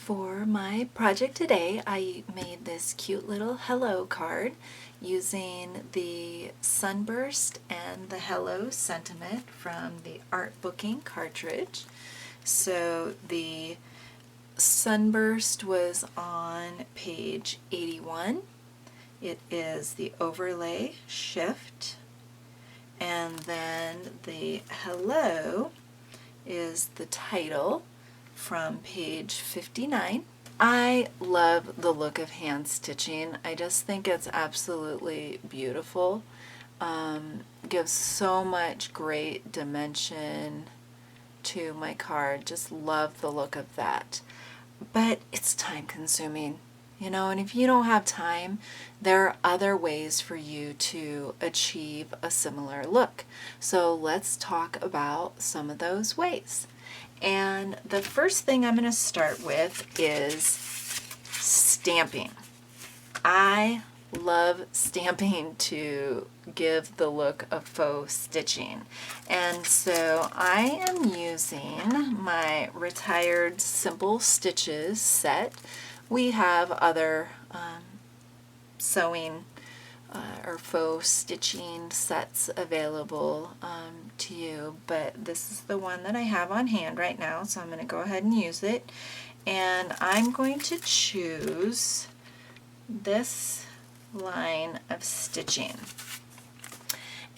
For my project today, I made this cute little hello card using the Sunburst and the Hello sentiment from the Artbooking cartridge. So the Sunburst was on page 81. It is the overlay shift, and then the Hello is the title from page 59. I love the look of hand stitching. I just think it's absolutely beautiful. Gives so much great dimension to my card. Just love the look of that. But it's time consuming, you know, and if you don't have time, there are other ways for you to achieve a similar look. So let's talk about some of those ways. And the first thing I'm going to start with is stamping. I love stamping to give the look of faux stitching. And so I am using my Retired Simple Stitches set. We have other sewing or faux stitching sets available to you, but this is the one that I have on hand right now, so I'm going to go ahead and use it. And I'm going to choose this line of stitching.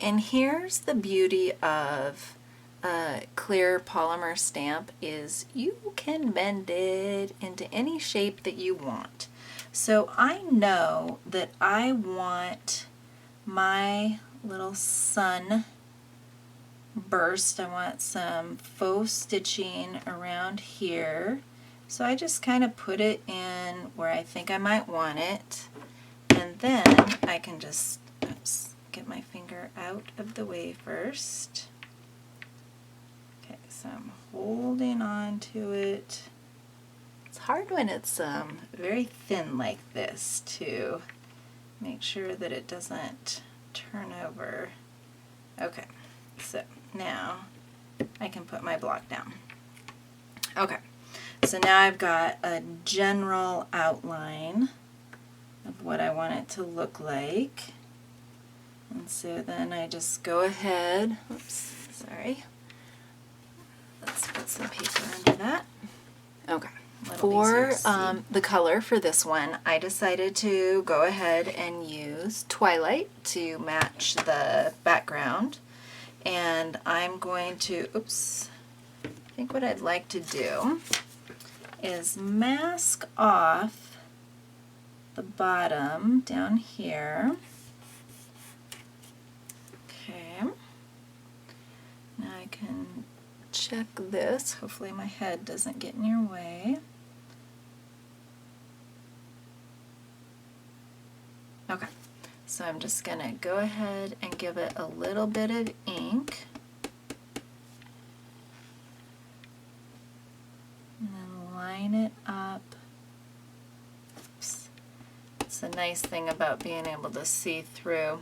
And here's the beauty of a clear polymer stamp is you can bend it into any shape that you want. So I know that I want my little sun burst. I want some faux stitching around here. So I just kind of put it in where I think I might want it. And then I can just get my finger out of the way first. Okay, so I'm holding on to it. It's hard when it's very thin like this to make sure that it doesn't turn over. Okay, so now I can put my block down. Okay, so now I've got a general outline of what I want it to look like. And so then I just go ahead, oops, sorry. Let's put some paper under that. Okay. For the color for this one, I decided to go ahead and use Twilight to match the background. And I'm going to, oops, I think what I'd like to do is mask off the bottom down here. Okay. Now I can check this. Hopefully my head doesn't get in your way. Okay, so I'm just going to go ahead and give it a little bit of ink. And then line it up. Oops. It's a nice thing about being able to see through.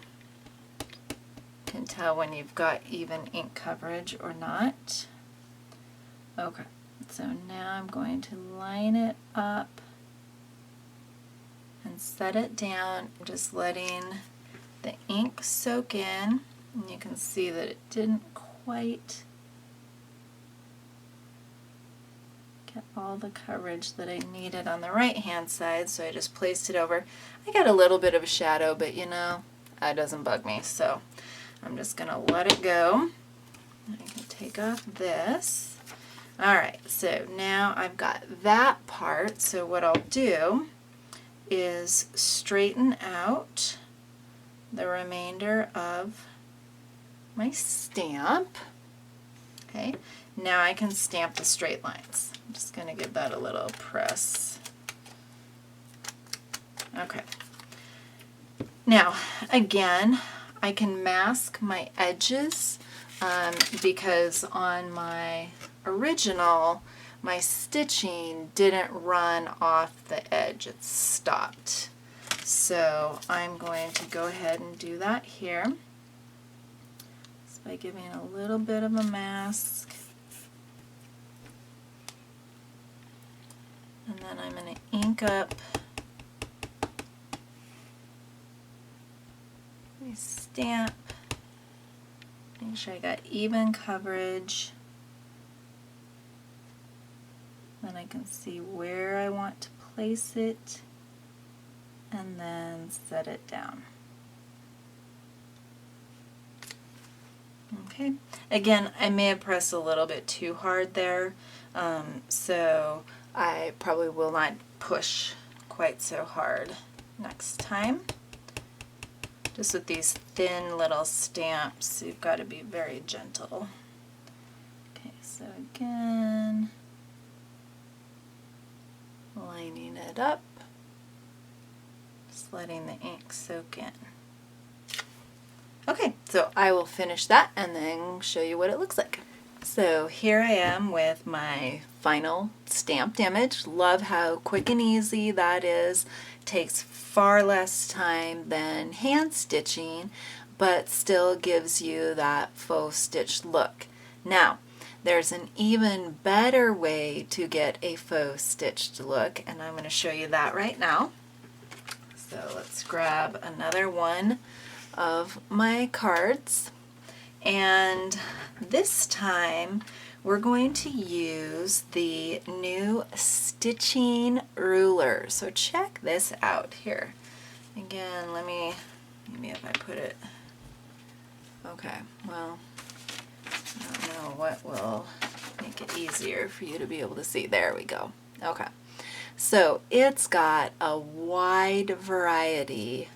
You can tell when you've got even ink coverage or not. Okay, so now I'm going to line it up and set it down, just letting the ink soak in. And you can see that it didn't quite get all the coverage that I needed on the right hand side, so I just placed it over. I got a little bit of a shadow, but you know, that doesn't bug me, so I'm just going to let it go. I can take off this. Alright, so now I've got that part, so what I'll do is straighten out the remainder of my stamp. Okay, now I can stamp the straight lines. I'm just going to give that a little press. Okay. Now, again, I can mask my edges because on my original, my stitching didn't run off the edge, it stopped. So I'm going to go ahead and do that here. Just by giving a little bit of a mask. And then I'm going to ink up my stamp. Make sure I got even coverage. Then I can see where I want to place it and then set it down. Okay, again, I may have pressed a little bit too hard there, so I probably will not push quite so hard next time. Just with these thin little stamps, you've got to be very gentle. Okay, so again, lining it up, just letting the ink soak in. Okay, so I will finish that and then show you what it looks like. So here I am with my final stamped image. Love how quick and easy that is. Takes far less time than hand stitching, but still gives you that faux stitch look. Now, there's an even better way to get a faux stitched look, and I'm going to show you that right now. So let's grab another one of my cards, and this time we're going to use the new stitching ruler. So check this out here. Again, maybe if I put it, okay, well, I don't know what will make it easier for you to be able to see. There we go. Okay, so it's got a wide variety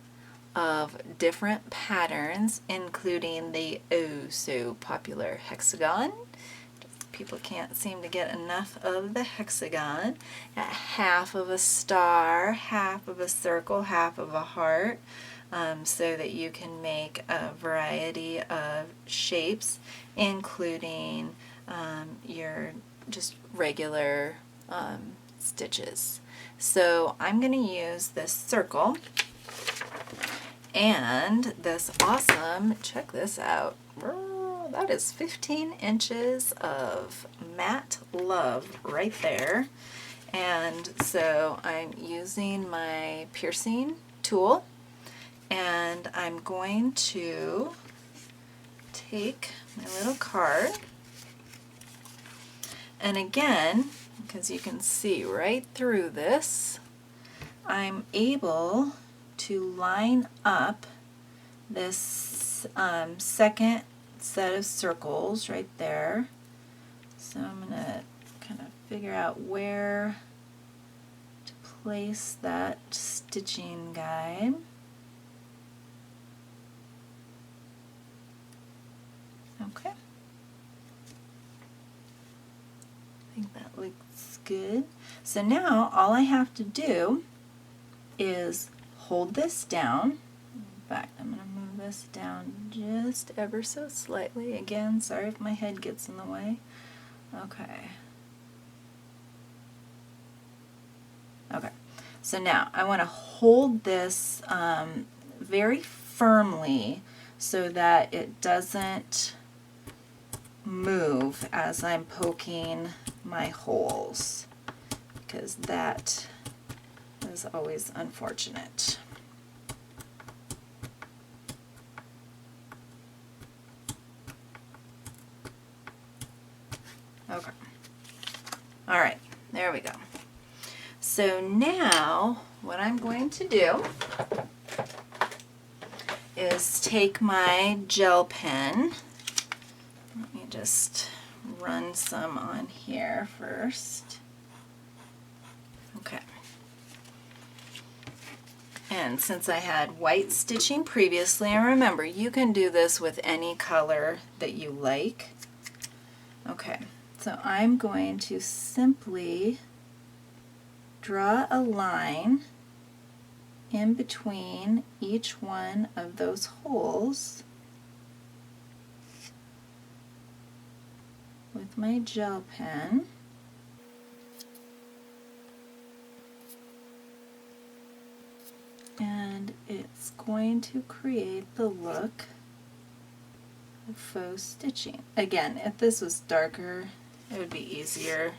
of different patterns, including the oh so popular hexagon. People can't seem to get enough of the hexagon. Half of a star, half of a circle, half of a heart, so that you can make a variety of shapes, including your just regular stitches. So I'm going to use this circle and this awesome, check this out, that is 15 inches of matte love right there. And so I'm using my piercing tool, and I'm going to take my little card, and again, because you can see right through this, I'm able to line up this second set of circles right there. So I'm going to kind of figure out where to place that stitching guide. Okay. I think that looks good. So now all I have to do is hold this down. In fact, I'm going to move this down just ever so slightly. Again, sorry if my head gets in the way. Okay. Okay. So now I want to hold this very firmly so that it doesn't move as I'm poking my holes, because that is always unfortunate. Okay. All right, there we go. So now what I'm going to do is take my gel pen. Let me just run some on here first. Okay. And since I had white stitching previously, and remember, you can do this with any color that you like. Okay, so I'm going to simply draw a line in between each one of those holes with my gel pen. And it's going to create the look of faux stitching. Again, if this was darker, it would be easier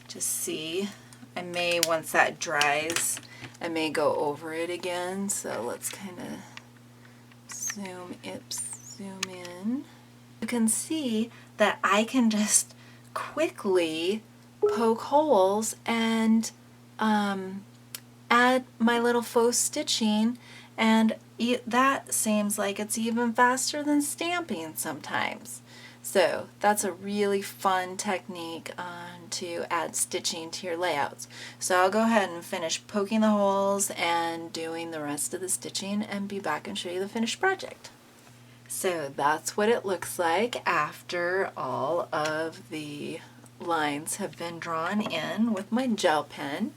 to see. I may, once that dries, I may go over it again. So let's kind of zoom in. You can see that I can just quickly poke holes and add my little faux stitching, and that seems like it's even faster than stamping sometimes. So that's a really fun technique to add stitching to your layouts. So I'll go ahead and finish poking the holes and doing the rest of the stitching and be back and show you the finished project. So that's what it looks like after all of the lines have been drawn in with my gel pen.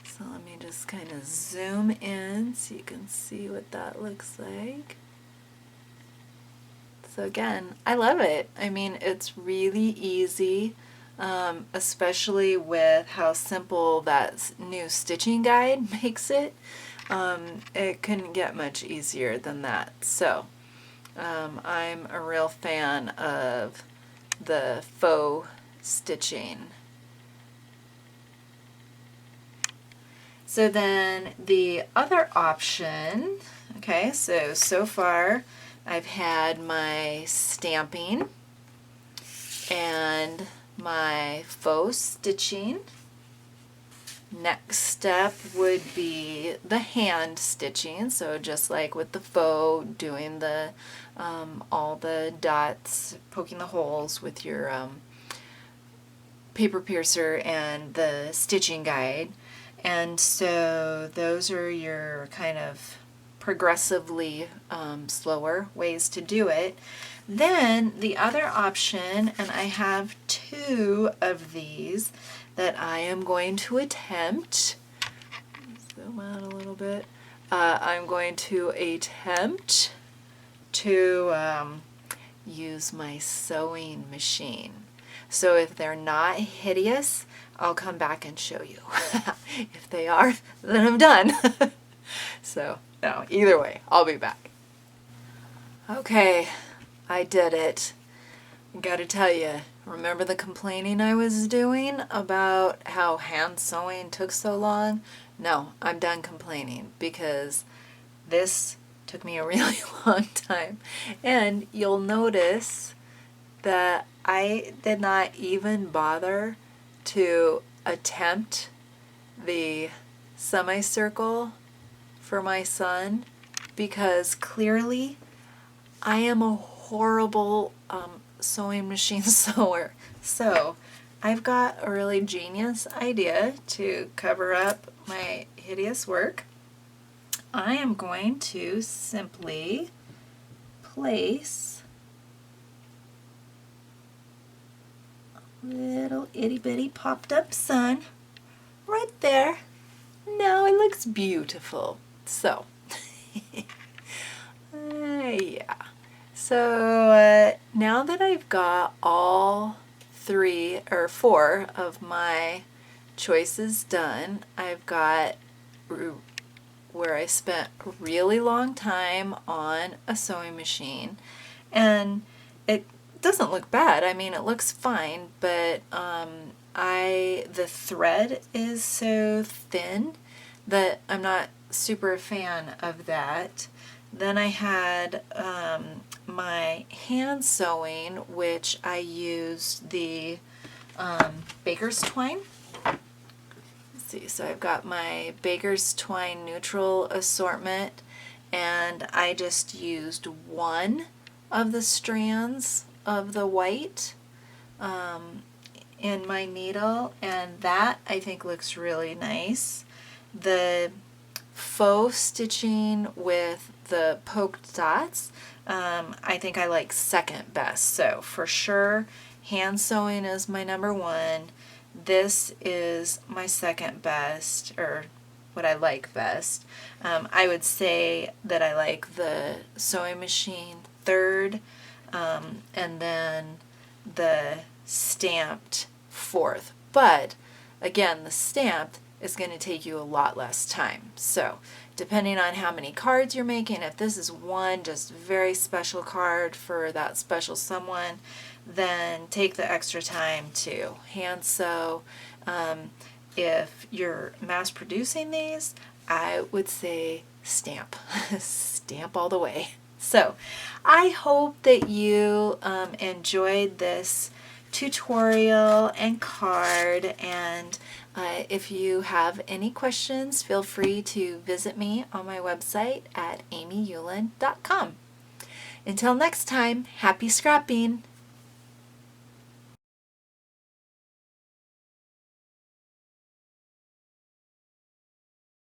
So let me just kind of zoom in so you can see what that looks like. So again, I love it. I mean, it's really easy, especially with how simple that new stitching guide makes it. It couldn't get much easier than that. So I'm a real fan of the faux stitching. So then the other option, okay, so far I've had my stamping and my faux stitching. Next step would be the hand stitching, so just like with the faux, doing the all the dots, poking the holes with your paper piercer and the stitching guide. And so those are your kind of progressively slower ways to do it. Then the other option, and I have two of these that I am going to attempt. Zoom out a little bit. I'm going to attempt to use my sewing machine. So if they're not hideous, I'll come back and show you. If they are, then I'm done. So, no, either way, I'll be back. Okay, I did it. I gotta tell you, remember the complaining I was doing about how hand sewing took so long? No, I'm done complaining because this took me a really long time. And you'll notice that I did not even bother to attempt the semicircle for my son because clearly I am a horrible sewing machine sewer. So I've got a really genius idea to cover up my hideous work. I am going to simply place a little itty bitty popped up sun right there. Now it looks beautiful. So yeah. So now that I've got all 3 or 4 of my choices done, I've got where I spent a really long time on a sewing machine, and it doesn't look bad. I mean, it looks fine, but the thread is so thin that I'm not super a fan of that. Then I had my hand sewing, which I used the baker's twine. Let's see, so I've got my baker's twine neutral assortment, and I just used one of the strands of the white in my needle, and that I think looks really nice. The faux stitching with the poked dots, I think I like second best. So for sure, hand sewing is my number 1. This is my second best, or what I like best. I would say that I like the sewing machine third, and then the stamped fourth. But again, the stamped is going to take you a lot less time. So depending on how many cards you're making, if this is one just very special card for that special someone, then take the extra time to hand sew. if you're mass producing these, I would say stamp. Stamp all the way. So I hope that you enjoyed this tutorial and card, and if you have any questions, feel free to visit me on my website at amyulin.com. Until next time, happy scrapping!